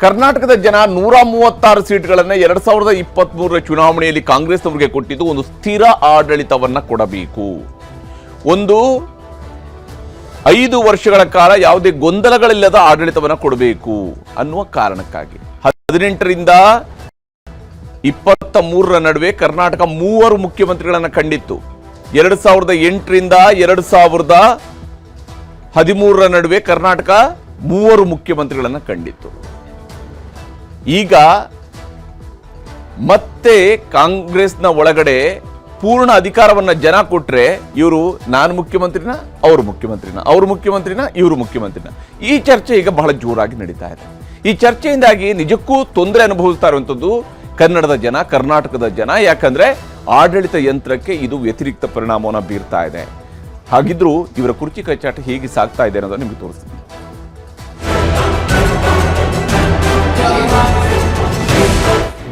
ಕರ್ನಾಟಕದ ಜನ 136 ಸೀಟ್ಗಳನ್ನು 2023 ಚುನಾವಣೆಯಲ್ಲಿ ಕಾಂಗ್ರೆಸ್ನವರಿಗೆ ಕೊಟ್ಟಿದ್ದು ಒಂದು ಸ್ಥಿರ ಆಡಳಿತವನ್ನ ಕೊಡಬೇಕು, ಒಂದು 5 ವರ್ಷಗಳ ಕಾಲ ಯಾವುದೇ ಗೊಂದಲಗಳಿಲ್ಲದ ಆಡಳಿತವನ್ನ ಕೊಡಬೇಕು ಅನ್ನುವ ಕಾರಣಕ್ಕಾಗಿ 18ರಿಂದ 23ರ ನಡುವೆ ಕರ್ನಾಟಕ 3 ಮುಖ್ಯಮಂತ್ರಿಗಳನ್ನ ಕಂಡಿತ್ತು. 2008ರಿಂದ 2013ರ ನಡುವೆ ಕರ್ನಾಟಕ 3 ಮುಖ್ಯಮಂತ್ರಿಗಳನ್ನ ಕಂಡಿತ್ತು. ಈಗ ಮತ್ತೆ ಕಾಂಗ್ರೆಸ್ನ ಒಳಗಡೆ ಪೂರ್ಣ ಅಧಿಕಾರವನ್ನ ಜನ ಕೊಟ್ರೆ ಇವರು ನಾನು ಮುಖ್ಯಮಂತ್ರಿನ, ಅವರು ಮುಖ್ಯಮಂತ್ರಿನ, ಅವರು ಮುಖ್ಯಮಂತ್ರಿನ, ಇವರು ಮುಖ್ಯಮಂತ್ರಿನ, ಈ ಚರ್ಚೆ ಈಗ ಬಹಳ ಜೋರಾಗಿ ನಡೀತಾ ಇದೆ. ಈ ಚರ್ಚೆಯಿಂದಾಗಿ ನಿಜಕ್ಕೂ ತೊಂದರೆ ಅನುಭವಿಸ್ತಾ ಇರುವಂಥದ್ದು ಕನ್ನಡದ ಜನ, ಕರ್ನಾಟಕದ ಜನ. ಯಾಕಂದ್ರೆ ಆಡಳಿತ ಯಂತ್ರಕ್ಕೆ ಇದು ವ್ಯತಿರಿಕ್ತ ಪರಿಣಾಮವನ್ನು ಬೀರ್ತಾ ಇದೆ. ಹಾಗಿದ್ರೂ ಇವರ ಕುರ್ಚಿ ಕಚ್ಚಾಟ ಹೇಗೆ ಸಾಗ್ತಾ ಇದೆ ಅನ್ನೋದನ್ನ ನಿಮಗೆ ತೋರಿಸ್ತೀನಿ.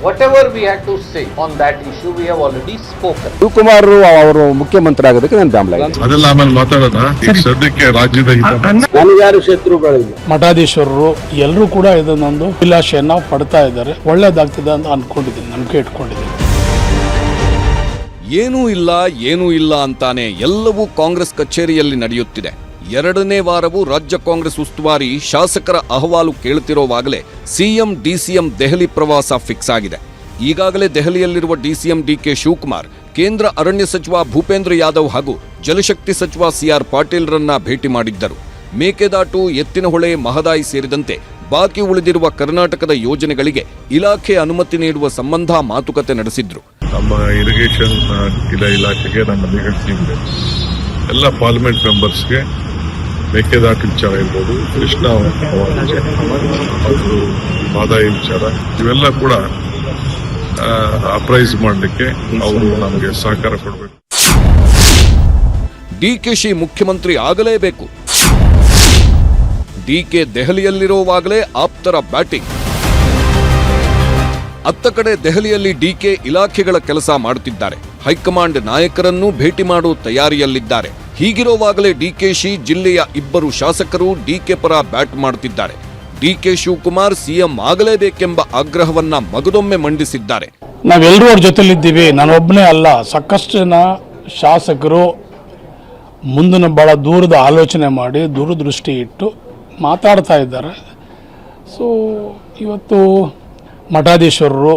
Whatever we had to say on that issue, we have already spoken. Shivakumar ಅವರು ಮುಖ್ಯಮಂತ್ರಿ ಆಗೋದಕ್ಕೆ ನಾನು ಬೆಂಬಲ ಇದೆ. ಅದೆಲ್ಲ ಆಮೇಲೆ ಮಾತಾಡೋಣ. ಈಗ ಸದ್ಯಕ್ಕೆ ರಾಜ್ಯದ ನನಗ್ಯಾರು ಶತ್ರುಗಳಿಲ್ಲ. ಮಠಾಧೀಶರು ಎಲ್ಲರೂ ಕೂಡ ಇದನ್ನೊಂದು ಅಭಿಲಾಷೆಯನ್ನ ಪಡ್ತಾ ಇದ್ದಾರೆ. ಒಳ್ಳೇದಾಗ್ತದೆ ಅಂತ ಅನ್ಕೊಂಡಿದ್ದೀನಿ, ನಂಬಿಕೆ ಇಟ್ಕೊಂಡಿದ್ದೀನಿ. ಏನೂ ಇಲ್ಲ ಅಂತಾನೆ ಎಲ್ಲವೂ ಕಾಂಗ್ರೆಸ್ ಕಚೇರಿಯಲ್ಲಿ ನಡೆಯುತ್ತಿದೆ. 2ನೇ ವಾರವೂ ರಾಜ್ಯ ಕಾಂಗ್ರೆಸ್ ಉಸ್ತುವಾರಿ ಶಾಸಕರ ಅಹವಾಲು ಕೇಳುತ್ತಿರುವಾಗಲೇ ಸಿಎಂ ಡಿಸಿಎಂ ದೆಹಲಿ ಪ್ರವಾಸ ಫಿಕ್ಸ್ ಆಗಿದೆ. ಈಗಾಗಲೇ ದೆಹಲಿಯಲ್ಲಿರುವ ಡಿಸಿಎಂ ಡಿಕೆ ಶಿವಕುಮಾರ್ ಕೇಂದ್ರ ಅರಣ್ಯ ಸಚಿವ ಭೂಪೇಂದ್ರ ಯಾದವ್ ಹಾಗೂ ಜಲಶಕ್ತಿ ಸಚಿವ ಸಿಆರ್ ಪಾಟೀಲ್ರನ್ನ ಭೇಟಿ ಮಾಡಿದ್ದರು. ಮೇಕೆದಾಟು, ಎತ್ತಿನಹೊಳೆ, ಮಹದಾಯಿ ಸೇರಿದಂತೆ ಬಾಕಿ ಉಳಿದಿರುವ ಕರ್ನಾಟಕದ ಯೋಜನೆಗಳಿಗೆ ಇಲಾಖೆ ಅನುಮತಿ ನೀಡುವ ಸಂಬಂಧ ಮಾತುಕತೆ ನಡೆಸಿದ್ರು. ನಮ್ಮ ಇರಿಗೇಷನ್ ಇಲಾಖೆಗೆ ನಮ್ಮ ಲೀಗಲ್ ಟೀಮ್ ಎಲ್ಲ ಪಾರ್ಲಿಮೆಂಟ್ ಮೆಂಬರ್ಸ್ಗೆ ಮೇಕೆದಾಟು ವಿಚಾರ ಇರ್ಬೋದು, ಕೃಷ್ಣ ಮತ್ತು ಮಹದಾಯಿ ವಿಚಾರ ಇವೆಲ್ಲ ಕೂಡ ಅಪ್ರೈಸ್ ಮಾಡಲಿಕ್ಕೆ ಅವರು ನಮಗೆ ಸಹಕಾರ ಕೊಡಬೇಕು. ಡಿಕೆಶಿ ಮುಖ್ಯಮಂತ್ರಿ ಆಗಲೇಬೇಕು. ಡಿಕೆ ದೆಹಲಿಯಲ್ಲಿರುವಾಗಲೇ ಆಪ್ತರ ಬ್ಯಾಟಿಂಗ್. ಅತ್ತ ಕಡೆ ದೆಹಲಿಯಲ್ಲಿ ಡಿಕೆ ಇಲಾಖೆಗಳ ಕೆಲಸ ಮಾಡುತ್ತಿದ್ದಾರೆ. ಹೈಕಮಾಂಡ್ ನಾಯಕರನ್ನು ಭೇಟಿ ಮಾಡುವ ತಯಾರಿಯಲ್ಲಿದ್ದಾರೆ. ಹೀಗಿರುವಾಗಲೇ ಡಿಕೆಶಿ ಜಿಲ್ಲೆಯ 2 ಶಾಸಕರು ಡಿಕೆ ಪರ ಬ್ಯಾಟ್ ಮಾಡುತ್ತಿದ್ದಾರೆ. ಡಿಕೆ ಶಿವಕುಮಾರ್ ಸಿಎಂ ಆಗಲೇಬೇಕೆಂಬ ಆಗ್ರಹವನ್ನ ಮಗದೊಮ್ಮೆ ಮಂಡಿಸಿದ್ದಾರೆ. ನಾವೆಲ್ಲರೂ ಅವ್ರ ಜೊತೆಲಿದ್ದೀವಿ, ನಾನೊಬ್ಬನೇ ಅಲ್ಲ, ಸಾಕಷ್ಟು ಜನ ಶಾಸಕರು ಮುಂದಿನ ಬಹಳ ದೂರದ ಆಲೋಚನೆ ಮಾಡಿ ದೂರದೃಷ್ಟಿ ಇಟ್ಟು ಮಾತಾಡ್ತಾ ಇದ್ದಾರೆ. ಸೊ ಇವತ್ತು ಮಠಾಧೀಶರು,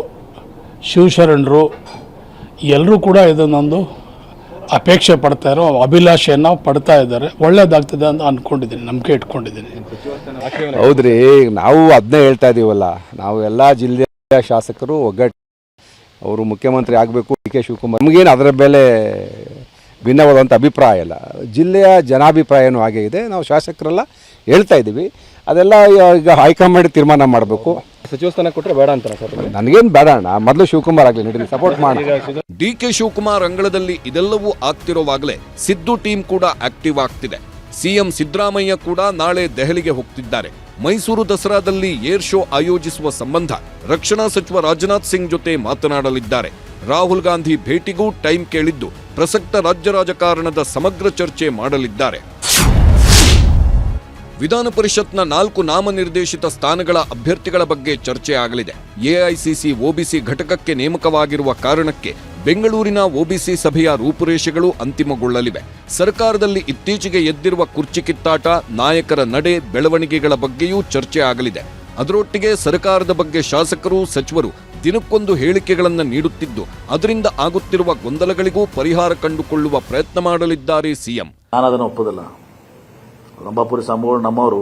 ಶಿವಶರಣರು ಎಲ್ಲರೂ ಕೂಡ ಇದನ್ನೊಂದು ಅಪೇಕ್ಷೆ ಪಡ್ತಾ ಇರೋ ಅಭಿಲಾಷೆಯನ್ನು ಪಡ್ತಾ ಇದ್ದಾರೆ. ಒಳ್ಳೇದಾಗ್ತದೆ ಅಂತ ಅಂದ್ಕೊಂಡಿದ್ದೀನಿ, ನಂಬಿಕೆ ಇಟ್ಕೊಂಡಿದ್ದೀನಿ. ಹೌದ್ರಿ, ನಾವು ಅದನ್ನೇ ಹೇಳ್ತಾ ಇದೀವಲ್ಲ, ನಾವು ಎಲ್ಲ ಜಿಲ್ಲೆಯ ಶಾಸಕರು ಒಗ್ಗಟ್ಟು, ಅವರು ಮುಖ್ಯಮಂತ್ರಿ ಆಗಬೇಕು ಡಿ ಕೆ ಶಿವಕುಮಾರ್. ನಮಗೇನು ಅದರ ಮೇಲೆ ಭಿನ್ನವಾದಂಥ ಅಭಿಪ್ರಾಯ ಇಲ್ಲ, ಜಿಲ್ಲೆಯ ಜನಾಭಿಪ್ರಾಯನೂ ಹಾಗೆ ಇದೆ. ನಾವು ಶಾಸಕರೆಲ್ಲ ಹೇಳ್ತಾ ಇದ್ದೀವಿ, ಅದೆಲ್ಲ ಈಗ ಹೈಕಮಾಂಡ್ ತೀರ್ಮಾನ ಮಾಡಬೇಕು. ಸಚಿವ ಸ್ಥಾನ ಕೊಟ್ಟರೆ ಬೇಡ ಅಂತಾರೆ ಸರ್. ನನಗೇನು ಬೇಡ ಅಣ್ಣ, ಮೊದಲು ಶಿವಕುಮಾರ್ ಆಗಲಿ, ನಡೀಲಿ, ಸಪೋರ್ಟ್ ಮಾಡಿ. ಡಿಕೆ ಶಿವಕುಮಾರ್ ಅಂಗಳದಲ್ಲಿ ಇದೆಲ್ಲವೂ ಆಗ್ತಿರುವಾಗಲೇ ಸಿದ್ದು ಟೀಮ್ ಕೂಡ ಆಕ್ಟಿವ್ ಆಗ್ತಿದೆ. ಸಿಎಂ ಸಿದ್ದರಾಮಯ್ಯ ಕೂಡ ನಾಳೆ ದೆಹಲಿಗೆ ಹೋಗ್ತಿದ್ದಾರೆ. ಮೈಸೂರು ದಸರಾದಲ್ಲಿ ಏರ್ ಶೋ ಆಯೋಜಿಸುವ ಸಂಬಂಧ ರಕ್ಷಣಾ ಸಚಿವ ರಾಜನಾಥ್ ಸಿಂಗ್ ಜೊತೆ ಮಾತನಾಡಲಿದ್ದಾರೆ. ರಾಹುಲ್ ಗಾಂಧಿ ಭೇಟಿಗೂ ಟೈಮ್ ಕೇಳಿದ್ದು ಪ್ರಸಕ್ತ ರಾಜ್ಯ ರಾಜಕಾರಣದ ಸಮಗ್ರ ಚರ್ಚೆ ಮಾಡಲಿದ್ದಾರೆ. ವಿಧಾನ ಪರಿಷತ್ನ 4 ನಾಮನಿರ್ದೇಶಿತ ಸ್ಥಾನಗಳ ಅಭ್ಯರ್ಥಿಗಳ ಬಗ್ಗೆ ಚರ್ಚೆ ಆಗಲಿದೆ. ಎಐಸಿಸಿ ಒಬಿಸಿ ಘಟಕಕ್ಕೆ ನೇಮಕವಾಗಿರುವ ಕಾರಣಕ್ಕೆ ಬೆಂಗಳೂರಿನ ಒಬಿಸಿ ಸಭೆಯ ರೂಪುರೇಷೆಗಳು ಅಂತಿಮಗೊಳ್ಳಲಿವೆ. ಸರ್ಕಾರದಲ್ಲಿ ಇತ್ತೀಚೆಗೆ ಎದ್ದಿರುವ ಕುರ್ಚಿ ಕಿತ್ತಾಟ, ನಾಯಕರ ನಡೆ, ಬೆಳವಣಿಗೆಗಳ ಬಗ್ಗೆಯೂ ಚರ್ಚೆ ಆಗಲಿದೆ. ಅದರೊಟ್ಟಿಗೆ ಸರ್ಕಾರದ ಬಗ್ಗೆ ಶಾಸಕರು, ಸಚಿವರು ದಿನಕ್ಕೊಂದು ಹೇಳಿಕೆಗಳನ್ನು ನೀಡುತ್ತಿದ್ದು ಅದರಿಂದ ಆಗುತ್ತಿರುವ ಗೊಂದಲಗಳಿಗೂ ಪರಿಹಾರ ಕಂಡುಕೊಳ್ಳುವ ಪ್ರಯತ್ನ ಮಾಡಲಿದ್ದಾರೆ ಸಿಎಂ. ನಾನು ಅದನ್ನು ಒಪ್ಪೋದಿಲ್ಲ. ರಂಭಾಪುರಿ ಸ್ವಾಮಿಗಳು ನಮ್ಮವರು,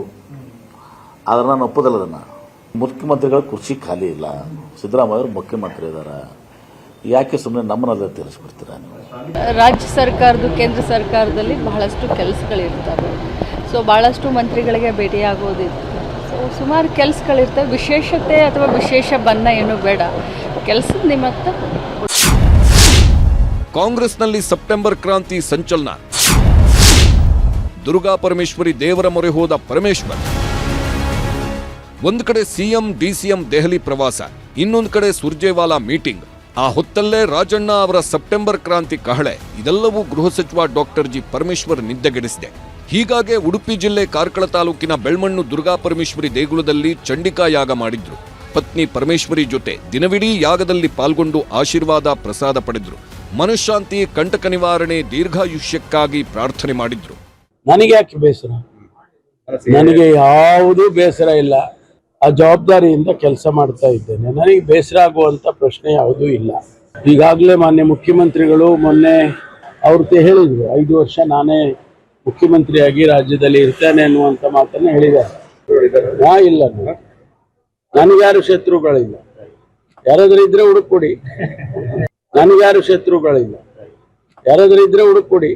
ಆದರೆ ನಾನು ಒಪ್ಪೋದಿಲ್ಲ ಅದನ್ನು. ಮುಖ್ಯಮಂತ್ರಿಗಳ ಕುರ್ಚಿ ಖಾಲಿ ಇಲ್ಲ, ಸಿದ್ದರಾಮಯ್ಯ ಅವರು ಮುಖ್ಯಮಂತ್ರಿ ಇದ್ದಾರೆ, ಯಾಕೆ ಸುಮ್ಮನೆ ನಮ್ಮನ್ನೆಲ್ಲ ತಿಳಿಸ್ಬಿಡ್ತೀರಾ ನೀವು? ರಾಜ್ಯ ಸರ್ಕಾರದ, ಕೇಂದ್ರ ಸರ್ಕಾರದಲ್ಲಿ ಬಹಳಷ್ಟು ಕೆಲಸಗಳಿರ್ತವೆ. ಸೊ ಬಹಳಷ್ಟು ಮಂತ್ರಿಗಳಿಗೆ ಭೇಟಿಯಾಗೋದಿತ್ತು. ಸೊ ಸುಮಾರು ಕೆಲಸಗಳಿರ್ತವೆ. ವಿಶೇಷತೆ ಅಥವಾ ವಿಶೇಷ ಬಣ್ಣ ಏನೂ ಬೇಡ, ಕೆಲಸದ ನಿಮಿತ್ತ. ಕಾಂಗ್ರೆಸ್ನಲ್ಲಿ ಸೆಪ್ಟೆಂಬರ್ ಕ್ರಾಂತಿ ಸಂಚಲನ. ದುರ್ಗಾ ಪರಮೇಶ್ವರಿ ದೇವರ ಮೊರೆ ಹೋದ ಪರಮೇಶ್ವರ್. ಒಂದು ಕಡೆ ಸಿಎಂ ಡಿಸಿಎಂ ದೆಹಲಿ ಪ್ರವಾಸ, ಇನ್ನೊಂದು ಕಡೆ ಸುರ್ಜೇವಾಲಾ ಮೀಟಿಂಗ್. ಆ ಹೊತ್ತಲ್ಲೇ ರಾಜಣ್ಣ ಅವರ ಸೆಪ್ಟೆಂಬರ್ ಕ್ರಾಂತಿ ಕಹಳೆ. ಇದೆಲ್ಲವೂ ಗೃಹ ಸಚಿವ ಡಾಕ್ಟರ್ ಜಿ ಪರಮೇಶ್ವರ್ ನಿದ್ದೆಗೆಡಿಸಿದೆ. ಹೀಗಾಗಿ ಉಡುಪಿ ಜಿಲ್ಲೆ ಕಾರ್ಕಳ ತಾಲೂಕಿನ ಬೆಳ್ಮಣ್ಣು ದುರ್ಗಾಪರಮೇಶ್ವರಿ ದೇಗುಲದಲ್ಲಿ ಚಂಡಿಕಾ ಯಾಗ ಮಾಡಿದ್ರು. ಪತ್ನಿ ಪರಮೇಶ್ವರಿ ಜೊತೆ ದಿನವಿಡೀ ಯಾಗದಲ್ಲಿ ಪಾಲ್ಗೊಂಡು ಆಶೀರ್ವಾದ ಪ್ರಸಾದ ಪಡೆದ್ರು. ಮನಃಶಾಂತಿ, ಕಂಟಕ ನಿವಾರಣೆ, ದೀರ್ಘಾಯುಷ್ಯಕ್ಕಾಗಿ ಪ್ರಾರ್ಥನೆ ಮಾಡಿದ್ರು. ನನಗೆ ಯಾಕೆ ಬೇಸರ? ನನಗೆ ಯಾವುದೂ ಬೇಸರ ಇಲ್ಲ. ಆ ಜವಾಬ್ದಾರಿಯಿಂದ ಕೆಲಸ ಮಾಡ್ತಾ ಇದ್ದೇನೆ. ನನಗೆ ಬೇಸರ ಆಗುವಂತ ಪ್ರಶ್ನೆ ಯಾವುದೂ ಇಲ್ಲ. ಈಗಾಗಲೇ ಮಾನ್ಯ ಮುಖ್ಯಮಂತ್ರಿಗಳು ಮೊನ್ನೆ ಅವ್ರದ್ದು ಹೇಳಿದ್ರು, 5 ವರ್ಷ ನಾನೇ ಮುಖ್ಯಮಂತ್ರಿಯಾಗಿ ರಾಜ್ಯದಲ್ಲಿ ಇರ್ತೇನೆ ಅನ್ನುವಂಥ ಮಾತನ್ನು ಹೇಳಿದ್ದಾರೆ. ಇಲ್ಲ, ನನಗ್ಯಾರು ಶತ್ರುಗಳಿಲ್ಲ. ಯಾರಾದ್ರೂ ಇದ್ರೆ ಹುಡುಕೊಡಿ. ನನಗ್ಯಾರು ಶತ್ರುಗಳಿಲ್ಲ. ಯಾರಾದ್ರೂ ಇದ್ರೆ ಹುಡುಕೊಡಿ.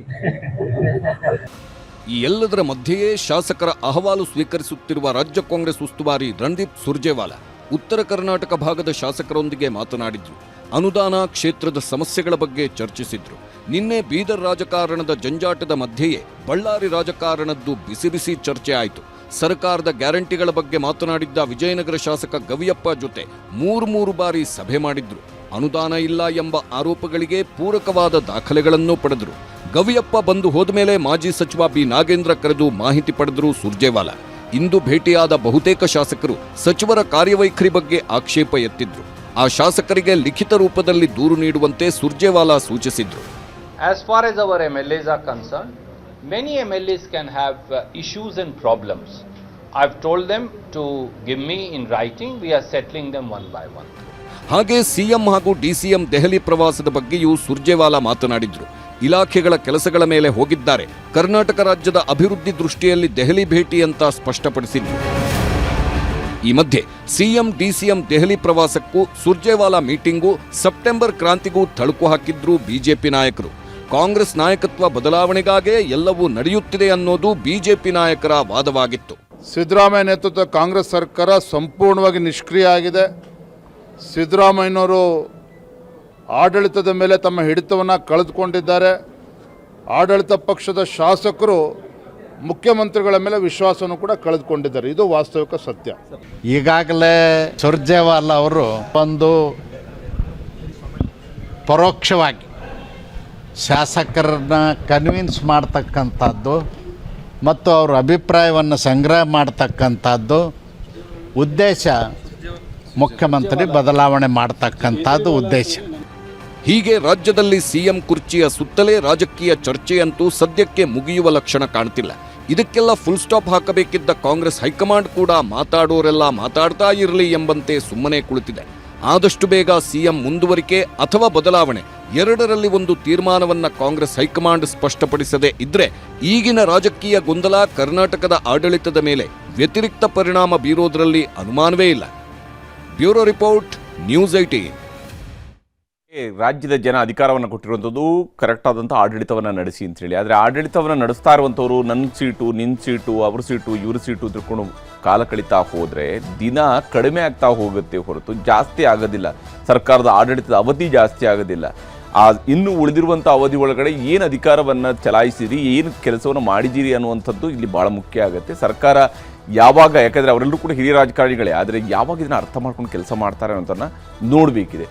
ಈ ಎಲ್ಲದರ ಮಧ್ಯೆಯೇ ಶಾಸಕರ ಅಹವಾಲು ಸ್ವೀಕರಿಸುತ್ತಿರುವ ರಾಜ್ಯ ಕಾಂಗ್ರೆಸ್ ಉಸ್ತುವಾರಿ ರಣದೀಪ್ ಸುರ್ಜೇವಾಲಾ ಉತ್ತರ ಕರ್ನಾಟಕ ಭಾಗದ ಶಾಸಕರೊಂದಿಗೆ ಮಾತನಾಡಿದ್ರು. ಅನುದಾನ, ಕ್ಷೇತ್ರದ ಸಮಸ್ಯೆಗಳ ಬಗ್ಗೆ ಚರ್ಚಿಸಿದ್ರು. ನಿನ್ನೆ ಬೀದರ್ ರಾಜಕಾರಣದ ಜಂಜಾಟದ ಮಧ್ಯೆಯೇ ಬಳ್ಳಾರಿ ರಾಜಕಾರಣದ್ದು ಬಿಸಿ ಬಿಸಿ ಚರ್ಚೆ ಆಯಿತು. ಸರ್ಕಾರದ ಗ್ಯಾರಂಟಿಗಳ ಬಗ್ಗೆ ಮಾತನಾಡಿದ್ದ ವಿಜಯನಗರ ಶಾಸಕ ಗವಿಯಪ್ಪ ಜೊತೆ 3 ಬಾರಿ ಸಭೆ ಮಾಡಿದ್ರು. ಅನುದಾನ ಇಲ್ಲ ಎಂಬ ಆರೋಪಗಳಿಗೆ ಪೂರಕವಾದ ದಾಖಲೆಗಳನ್ನು ಪಡೆದರು. ಗವಿಯಪ್ಪ ಬಂದು ಹೋದ್ಮೇಲೆ ಮಾಜಿ ಸಚಿವ ಬಿ ನಾಗೇಂದ್ರ ಕರೆದು ಮಾಹಿತಿ ಪಡೆದರು ಸುರ್ಜೇವಾಲಾ. ಇಂದು ಭೇಟಿಯಾದ ಬಹುತೇಕ ಶಾಸಕರು ಸಚಿವರ ಕಾರ್ಯವೈಖರಿ ಬಗ್ಗೆ ಆಕ್ಷೇಪ ಎತ್ತಿದ್ರು. ಆ ಶಾಸಕರಿಗೆ ಲಿಖಿತ ರೂಪದಲ್ಲಿ ದೂರು ನೀಡುವಂತೆ Surjewala ಸೂಚಿಸಿದ್ರು. As far as our MLAs are concerned, many MLAs can have issues and problems. I've told them to give me in writing. We are settling them one by one. ಹಾಗೆ ಸಿಎಂ ಹಾಗೂ ಡಿಸಿಎಂ ದೆಹಲಿ ಪ್ರವಾಸದ ಬಗ್ಗೆಯೂ ಸುರ್ಜೇವಾಲಾ ಮಾತನಾಡಿದ್ರು. ಇಲಾಖೆಗಳ ಕೆಲಸಗಳ ಮೇಲೆ ಹೋಗಿದ್ದಾರೆ. ಕರ್ನಾಟಕ ರಾಜ್ಯದ ಅಭಿವೃದ್ಧಿ ದೃಷ್ಟಿಯಲ್ಲಿ ದೆಹಲಿ ಭೇಟಿ ಅಂತ ಸ್ಪಷ್ಟಪಡಿಸಿದ್ರು. ಈ ಮಧ್ಯೆ ಸಿಎಂ ಡಿಸಿಎಂ ದೆಹಲಿ ಪ್ರವಾಸಕ್ಕೂ ಸುರ್ಜೇವಾಲಾ ಮೀಟಿಂಗೂ ಸೆಪ್ಟೆಂಬರ್ ಕ್ರಾಂತಿಗೂ ತಳುಕು ಹಾಕಿದ್ರು ಬಿಜೆಪಿ ನಾಯಕರು. ಕಾಂಗ್ರೆಸ್ ನಾಯಕತ್ವ ಬದಲಾವಣೆಗಾಗೇ ಎಲ್ಲವೂ ನಡೆಯುತ್ತಿದೆ ಅನ್ನೋದು ಬಿಜೆಪಿ ನಾಯಕರ ವಾದವಾಗಿತ್ತು. ಸಿದ್ದರಾಮಯ್ಯ ನೇತೃತ್ವದ ಕಾಂಗ್ರೆಸ್ ಸರ್ಕಾರ ಸಂಪೂರ್ಣವಾಗಿ ನಿಷ್ಕ್ರಿಯ ಆಗಿದೆ. ಸಿದ್ದರಾಮಯ್ಯನವರು ಆಡಳಿತದ ಮೇಲೆ ತಮ್ಮ ಹಿಡಿತವನ್ನು ಕಳೆದುಕೊಂಡಿದ್ದಾರೆ. ಆಡಳಿತ ಪಕ್ಷದ ಶಾಸಕರು ಮುಖ್ಯಮಂತ್ರಿಗಳ ಮೇಲೆ ವಿಶ್ವಾಸವನ್ನು ಕೂಡ ಕಳೆದುಕೊಂಡಿದ್ದಾರೆ. ಇದು ವಾಸ್ತವಿಕ ಸತ್ಯ. ಈಗಾಗಲೇ ಸುರ್ಜೇವಾಲಾ ಅವರು ಒಂದು ಪರೋಕ್ಷವಾಗಿ ಶಾಸಕರನ್ನ ಕನ್ವಿನ್ಸ್ ಮಾಡ್ತಕ್ಕಂಥದ್ದು ಮತ್ತು ಅವರ ಅಭಿಪ್ರಾಯವನ್ನು ಸಂಗ್ರಹ ಮಾಡ್ತಕ್ಕಂಥದ್ದು ಉದ್ದೇಶ, ಮುಖ್ಯಮಂತ್ರಿ ಬದಲಾವಣೆ ಮಾಡ್ತಕ್ಕಂಥದ್ದು ಉದ್ದೇಶ. ಹೀಗೆ ರಾಜ್ಯದಲ್ಲಿ ಸಿಎಂ ಕುರ್ಚಿಯ ಸುತ್ತಲೇ ರಾಜಕೀಯ ಚರ್ಚೆಯಂತೂ ಸದ್ಯಕ್ಕೆ ಮುಗಿಯುವ ಲಕ್ಷಣ ಕಾಣ್ತಿಲ್ಲ. ಇದಕ್ಕೆಲ್ಲ ಫುಲ್ ಸ್ಟಾಪ್ ಹಾಕಬೇಕಿದ್ದ ಕಾಂಗ್ರೆಸ್ ಹೈಕಮಾಂಡ್ ಕೂಡ ಮಾತಾಡೋರೆಲ್ಲ ಮಾತಾಡ್ತಾ ಇರಲಿ ಎಂಬಂತೆ ಸುಮ್ಮನೆ ಕುಳಿತಿದೆ. ಆದಷ್ಟು ಬೇಗ ಸಿಎಂ ಮುಂದುವರಿಕೆ ಅಥವಾ ಬದಲಾವಣೆ ಎರಡರಲ್ಲಿ ಒಂದು ತೀರ್ಮಾನವನ್ನ ಕಾಂಗ್ರೆಸ್ ಹೈಕಮಾಂಡ್ ಸ್ಪಷ್ಟಪಡಿಸದೇ ಇದ್ರೆ ಈಗಿನ ರಾಜಕೀಯ ಗೊಂದಲ ಕರ್ನಾಟಕದ ಆಡಳಿತದ ಮೇಲೆ ವ್ಯತಿರಿಕ್ತ ಪರಿಣಾಮ ಬೀರೋದ್ರಲ್ಲಿ ಅನುಮಾನವೇ ಇಲ್ಲ. Bureau report, news 18. ರಾಜ್ಯದ ಜನ ಅಧಿಕಾರವನ್ನು ಕೊಟ್ಟಿರುವಂಥದ್ದು ಕರೆಕ್ಟ್ ಆದಂಥ ಆಡಳಿತವನ್ನು ನಡೆಸಿ ಅಂತೇಳಿ. ಆದರೆ ಆಡಳಿತವನ್ನು ನಡೆಸ್ತಾ ಇರುವಂಥವ್ರು ನನ್ನ ಸೀಟು, ನಿನ್ನ ಸೀಟು, ಅವ್ರ ಸೀಟು, ಇವ್ರ ಸೀಟು ತಿಳ್ಕೊಂಡು ಕಾಲ ಕಳೀತಾ ಹೋದರೆ ದಿನ ಕಡಿಮೆ ಆಗ್ತಾ ಹೋಗುತ್ತೆ ಹೊರತು ಜಾಸ್ತಿ ಆಗೋದಿಲ್ಲ. ಸರ್ಕಾರದ ಆಡಳಿತದ ಅವಧಿ ಜಾಸ್ತಿ ಆಗೋದಿಲ್ಲ. ಇನ್ನು ಉಳಿದಿರುವಂಥ ಅವಧಿ ಒಳಗಡೆ ಏನು ಅಧಿಕಾರವನ್ನು ಚಲಾಯಿಸಿರಿ, ಏನು ಕೆಲಸವನ್ನು ಮಾಡಿದ್ದೀರಿ ಅನ್ನುವಂಥದ್ದು ಇಲ್ಲಿ ಭಾಳ ಮುಖ್ಯ ಆಗುತ್ತೆ. ಸರ್ಕಾರ ಯಾವಾಗ, ಯಾಕಂದರೆ ಅವರೆಲ್ಲರೂ ಕೂಡ ಹಿರಿಯ ರಾಜಕಾರಣಿಗಳೇ, ಆದರೆ ಯಾವಾಗ ಇದನ್ನು ಅರ್ಥ ಮಾಡ್ಕೊಂಡು ಕೆಲಸ ಮಾಡ್ತಾರೆ ಅನ್ನೋದನ್ನು ನೋಡಬೇಕಿದೆ.